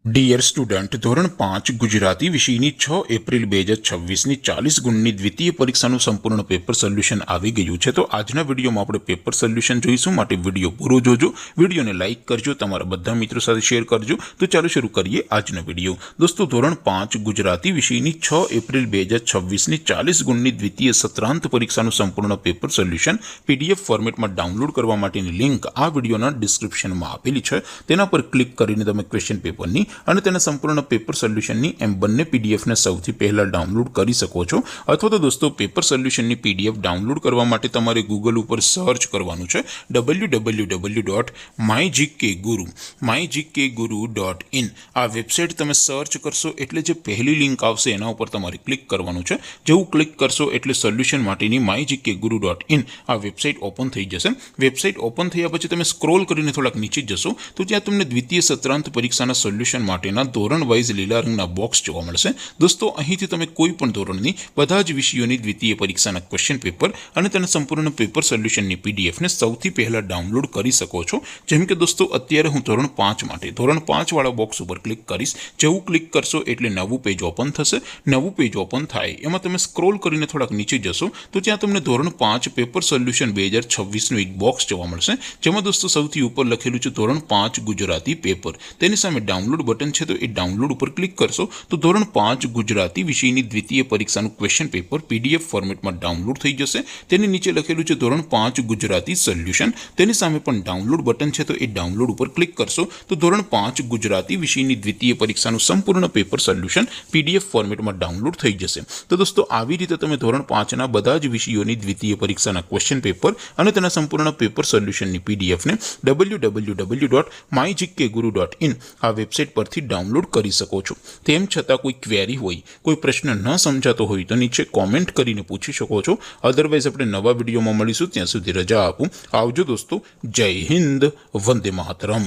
Dear student, ધોરણ 5 ગુજરાતી વિષયની 6 April 2026ની 40 ગુણની દ્વિતીય પરીક્ષાનું સંપૂર્ણ પેપર સોલ્યુશન આવી ગયું છે। તો આજના વિડીયોમાં આપણે પેપર સોલ્યુશન જોઈશું, માટે વિડીયો પૂરો જોજો, વિડીયોને લાઇક કરજો, તમારા બધા મિત્રો સાથે શેર કરજો। તો ચાલો શરૂ કરીએ આજનો વિડીયો। દોસ્તો, ધોરણ 5 ગુજરાતી વિષયની 6 એપ્રિલ 2026ની 40 ગુણની દ્વિતીય સત્રાંત પરીક્ષાનું સંપૂર્ણ પેપર સોલ્યુશન પીડીએફ ફોર્મેટમાં ડાઉનલોડ કરવા માટેની લિંક આ વિડીયોના ડિસ્ક્રિપ્શનમાં આપેલી છે। તેના પર ક્લિક કરીને તમે ક્વેશ્ચન પેપરની અને તેના સંપૂર્ણ પેપર સોલ્યુશનની એમ બંને પીડીએફને સૌથી પહેલા ડાઉનલોડ કરી શકો છો। અથવા તો દોસ્તો, પેપર સોલ્યુશનની પીડીએફ ડાઉનલોડ કરવા માટે તમારે ગૂગલ ઉપર સર્ચ કરવાનું છે www.mygkguru.in। આ વેબસાઇટ તમે સર્ચ કરશો એટલે જે પહેલી લિંક આવશે એના ઉપર તમારે ક્લિક કરવાનું છે। જેવું ક્લિક કરશો એટલે સોલ્યુશન માટેની mygkguru.in આ વેબસાઇટ ઓપન થઈ જશે। વેબસાઇટ ઓપન થયા પછી તમે સ્ક્રોલ કરીને થોડાક નીચે જશો તો ત્યાં તમને દ્વિતીય સત્રાંત પરીક્ષાના સોલ્યુશન માટેના ધોરણ વાઇઝ લીલા રંગના બોક્સ જોવા મળશે। દોસ્તો, અહીંથી તમે કોઈ પણ ધોરણની બધા જ વિષયોની દ્વિતીય પરીક્ષાના ક્વેશ્ચન પેપર અને તેના સંપૂર્ણ પેપર સોલ્યુશનની પીડીએફને સૌથી પહેલા ડાઉનલોડ કરી શકો છો। જેમ કે દોસ્તો, અત્યારે હું ધોરણ 5 માટે ધોરણ 5 વાળા બોક્સ ઉપર ક્લિક કરીશ। જેવું ક્લિક કરશો એટલે નવું પેજ ઓપન થશે। નવું પેજ ઓપન થાય એમાં તમે સ્ક્રોલ કરીને થોડાક નીચે જશો તો ત્યાં તમને ધોરણ 5 પેપર સોલ્યુશન 2026નું એક બોક્સ જોવા મળશે, જેમાં દોસ્તો સૌથી ઉપર લખેલું છે ધોરણ 5 ગુજરાતી પેપર। તેની સામે ડાઉનલોડ બટન છે, તો એ ડાઉનલોડ ઉપર ક્લિક કરશો તો ધોરણ 5 ગુજરાતી વિષયની દ્વિતીય પરીક્ષાનું ક્વેશ્ચન પેપર પીડીએફ ફોર્મેટમાં ડાઉનલોડ થઈ જશે। તેની નીચે લખેલું છે ધોરણ 5 ગુજરાતી સોલ્યુશન, તેની સામે પણ ડાઉનલોડ બટન છે, તો એ ડાઉનલોડ ઉપર ક્લિક કરશો તો ધોરણ 5 ગુજરાતી વિષયની દ્વિતીય પરીક્ષાનું સંપૂર્ણ પેપર સોલ્યુશન પીડીએફ ફોર્મેટમાં ડાઉનલોડ થઈ જશે। તો દોસ્તો, આવી રીતે તમે ધોરણ 5ના બધા જ વિષયોની દ્વિતીય પરીક્ષાના ક્વેશ્ચન પેપર અને તેના સંપૂર્ણ પેપર સોલ્યુશનની પીડીએફને www.mygkguru.in આ વેબસાઇટ પરથી ડાઉનલોડ કરી શકો છો। તેમ છતાં કોઈ ક્વેરી હોય, કોઈ પ્રશ્ન ન સમજાતો હોય તો નીચે કોમેન્ટ કરીને પૂછી શકો છો। અધરવાઇઝ આપણે નવા વિડીયોમાં મળીશું, ત્યાં સુધી રજા આપું। આવજો દોસ્તો, જય હિન્દ, વંદે માતરમ।